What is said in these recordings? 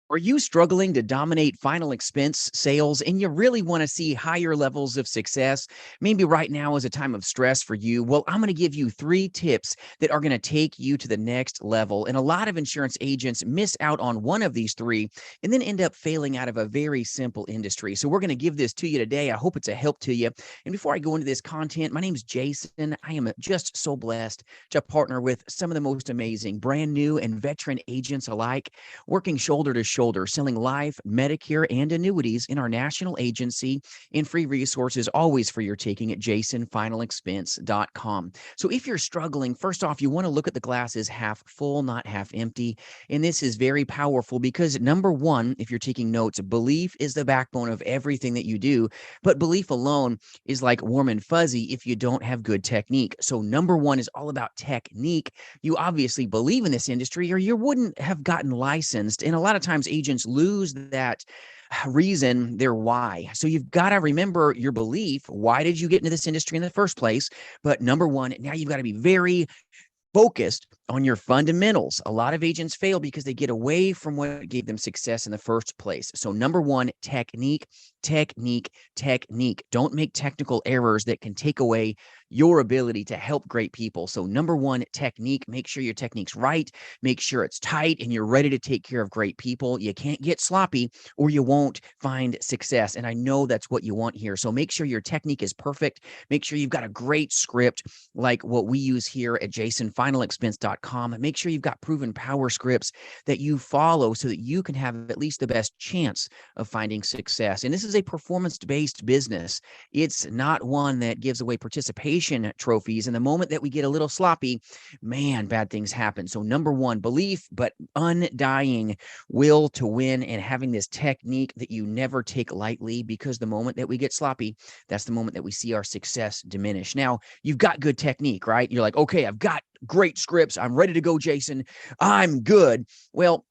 Are you struggling to dominate final expense sales and you really want to see higher levels of success? Maybe right now is a time of stress for you. Well, I'm going to give you 3 tips that are going to take you to the next level. And a lot of insurance agents miss out on one of these 3 and then end up failing out of a very simple industry. So we're going to give this to you today. I hope it's a help to you. And before I go into this content, my name is Jason. I am just so blessed to partner with some of the most amazing brand new and veteran agents alike, working shoulder to shoulder, selling life, Medicare, and annuities in our national agency, and free resources always for your taking at jasonfinalexpense.com. So if you're struggling, first off, you want to look at the glass as half full, not half empty. And this is very powerful because number one, if you're taking notes, belief is the backbone of everything that you do. But belief alone is like warm and fuzzy if you don't have good technique. So number one is all about technique. You obviously believe in this industry or you wouldn't have gotten licensed. And a lot of times agents lose that reason, their why. So you've got to remember your belief. Why did you get into this industry in the first place? But number one, now you've got to be very focused on your fundamentals. A lot of agents fail because they get away from what gave them success in the first place. So number one, technique, technique, technique. Don't make technical errors that can take away your ability to help great people. So number one, technique. Make sure your technique's right. Make sure it's tight and you're ready to take care of great people. You can't get sloppy or you won't find success. And I know that's what you want here. So make sure your technique is perfect. Make sure you've got a great script like what we use here at jasonfinalexpense.com. Make sure you've got proven power scripts that you follow so that you can have at least the best chance of finding success. And this is a performance-based business. It's not one that gives away participation trophies. And the moment that we get a little sloppy, man, bad things happen. So number one, belief, but undying will to win and having this technique that you never take lightly, because the moment that we get sloppy, that's the moment that we see our success diminish. Now, you've got good technique, right? You're like, okay, I've got great scripts. I'm ready to go, Jason. I'm good. Well,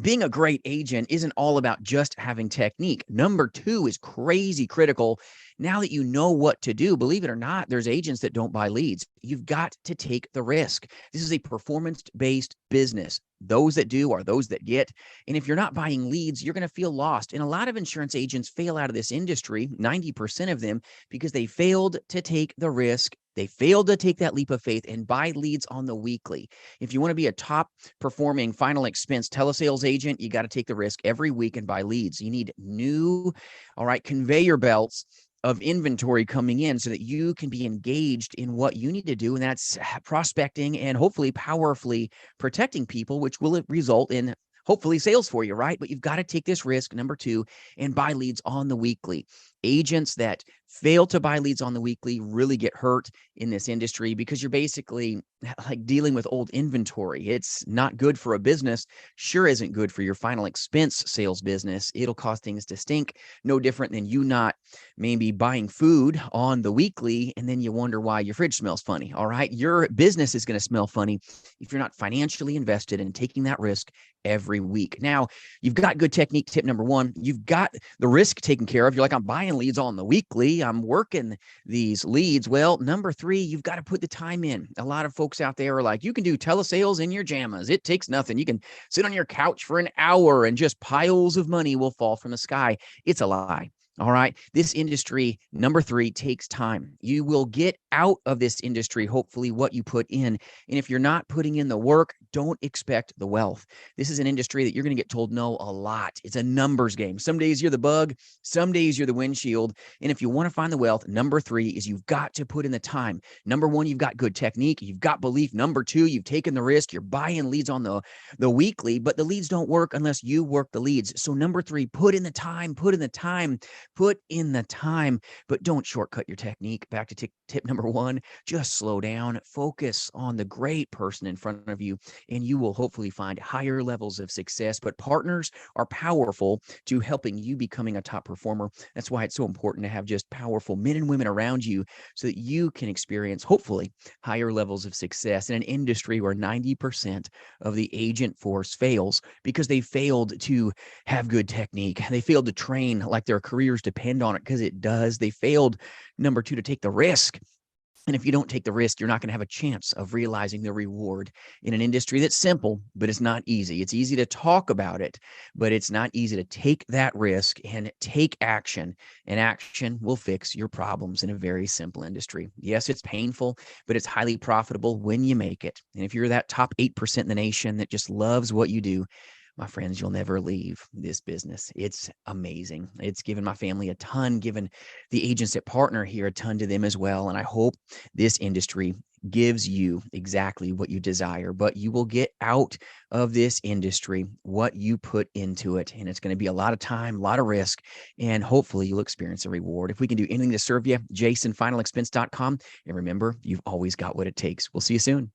being a great agent isn't all about just having technique. Number two is crazy critical. Now that you know what to do, believe it or not, there's agents that don't buy leads. You've got to take the risk. This is a performance-based business. Those that do are those that get. And if you're not buying leads, you're going to feel lost. And a lot of insurance agents fail out of this industry, 90% of them, because they failed to take the risk. They failed to take that leap of faith and buy leads on the weekly. If you want to be a top performing final expense telesales agent, you got to take the risk every week and buy leads. You need new, all right, conveyor belts of inventory coming in so that you can be engaged in what you need to do. And that's prospecting and hopefully powerfully protecting people, which will result in hopefully sales for you, right? But you've got to take this risk, number two, and buy leads on the weekly. Agents that fail to buy leads on the weekly really get hurt in this industry because you're basically like dealing with old inventory. It's not good for a business, sure isn't good for your final expense sales business. It'll cause things to stink, no different than you not maybe buying food on the weekly and then you wonder why your fridge smells funny, all right? Your business is going to smell funny if you're not financially invested in taking that risk every week. Now, you've got good technique, tip number one. You've got the risk taken care of. You're like, I'm buying leads on the weekly. I'm working these leads. Well, number three, you've got to put the time in. A lot of folks out there are like, you can do telesales in your jammas. It takes nothing. You can sit on your couch for an hour and just piles of money will fall from the sky. It's a lie. All right. This industry, number three, takes time. You will get out of this industry, hopefully, what you put in. And if you're not putting in the work, don't expect the wealth. This is an industry that you're going to get told no a lot. It's a numbers game. Some days you're the bug, some days you're the windshield. And if you want to find the wealth, number three is you've got to put in the time. Number one, you've got good technique. You've got belief. Number two, you've taken the risk. You're buying leads on the weekly, but the leads don't work unless you work the leads. So number three, put in the time, put in the time. Put in the time, but don't shortcut your technique. Back to tip number one, just slow down, focus on the great person in front of you, and you will hopefully find higher levels of success. But partners are powerful to helping you becoming a top performer. That's why it's so important to have just powerful men and women around you so that you can experience, hopefully, higher levels of success in an industry where 90% of the agent force fails because they failed to have good technique. They failed to train like their careers depend on it, because it does. They failed, number two, to take the risk. And if you don't take the risk, you're not going to have a chance of realizing the reward in an industry that's simple, but it's not easy. It's easy to talk about it, but it's not easy to take that risk and take action. And action will fix your problems in a very simple industry. Yes, it's painful, but it's highly profitable when you make it. And if you're that top 8% in the nation that just loves what you do, my friends, you'll never leave this business. It's amazing. It's given my family a ton, given the agents that partner here a ton to them as well. And I hope this industry gives you exactly what you desire, but you will get out of this industry what you put into it. And it's going to be a lot of time, a lot of risk, and hopefully you'll experience a reward. If we can do anything to serve you, jasonfinalexpense.com. And remember, you've always got what it takes. We'll see you soon.